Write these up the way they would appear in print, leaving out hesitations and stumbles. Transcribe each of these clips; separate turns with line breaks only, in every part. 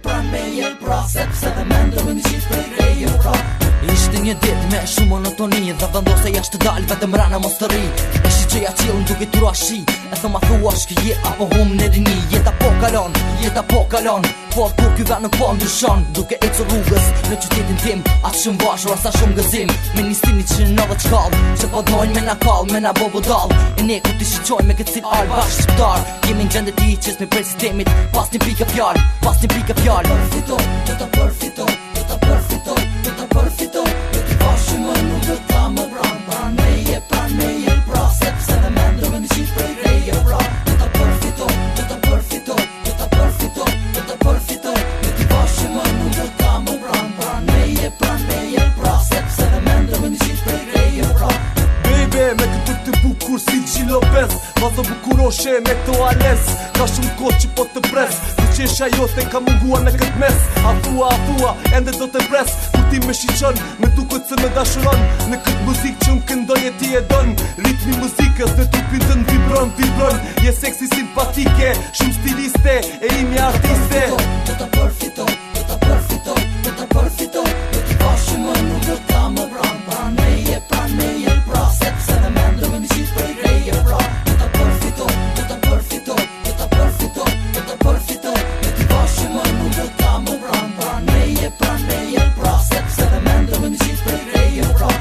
pran me je pra, sepse dhe mendoj në qitë prej reje pra. Ishte një dit me shumë monotoni dhe vendose jashtë të dal vetëm rana mos të ri. Ishi që ja qilën duke të ruashi, e thëma thua shkje apo hum në rini. Jeta po kalon, por kur ky vet nuk po ndryshon. Duke ecë rrugës në qytetin tim, atë shumë vashur sa shumë gëzim. Me nistini që në nove qkall, që po dojnë me na kall, me na bobo dal. E ne ku t'i shiqojnë me këtë cilë alba shqiptar. Jemi në gjende ti qes me prej sistemit, pas një pika fjall. Përfitoj, do ta përfitoj, do ta përfitoj, do ta përfitoj. Do t'i vashim më nuk do ta më bran. Pran me je pra, sepse dhe mendoj në qitë prej reje pra. Do ta përfitoj, do ta përfitoj, do ta përfitoj, do ta përfitoj. Do t'i vashim më nuk do ta më bran. Pran me je pra, sepse dhe mendoj në qitë prej reje pra.
Baby, me këtë të bukur si Gjilo Bez, vazo bukuroshe me këto ales. Ka shumë kohë që po të pres, të qesha jote ka mungua në këtë mes. A thua, ende do të pres. Kur ti me shiqon, me duket se me dashuron. Në këtë muzik që unë këndoj e ti e don. Ritmi muzikës në trupin të në vibron. Je seksi simpatike, shumë stiliste, e imi artiste.
Do ta përfitoj, do ta përfitoj, do ta përfitoj. Do t'i vashim më nuk do ta më bran. Pran me je pra, sepse dhe mendoj në qitë prej reje pra. Do ta përfitoj, do ta përfitoj, do ta përfitoj, do ta përfitoj. Do t'i vashim më nuk do ta më bran. Pran me je pra, sepse dhe mendoj në qitë prej reje pra.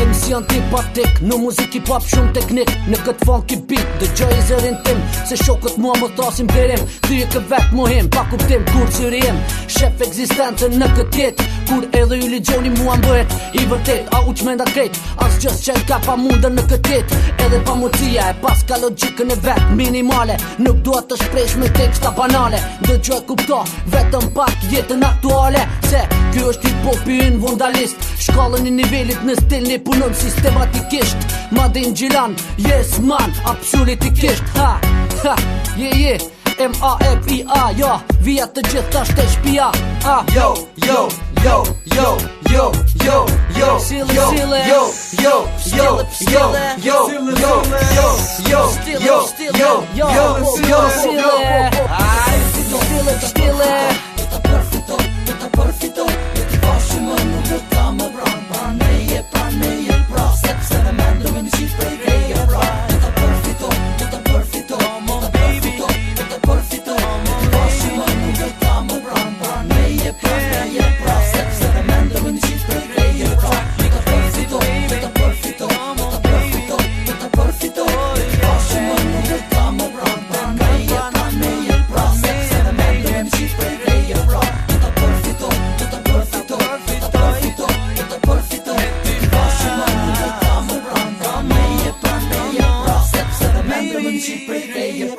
MC antipatik, në muzik i pop shumë teknik. Në këtë funky beat, dëgjoj i zërin tim. Se shokët mua më thasin blerim. Ty e kë vet muhim, pa kuptim kur syrim. Shef eksistencën në këtë jet. Kur edhe ju ligjoni mua mbëhet i vërtet. A u qmenda krejt, as gjës që ka pa mundën në këtë jet. Edhe pa mundësia e pas ka logikën e vet minimale. Nuk duhet të shpresh me teksta banale. Dëgjoj kupto, vetëm pak jetën aktuale. Se kjo është hip-hopi yn vandalist. Shkallën i nivelit në stil një punon sistematikisht. Madin Gjilan, yes man, absolutikisht. Yeah, M-A-F-I-A, jo, vija të gjitha shte shpia.
Yo,
Stille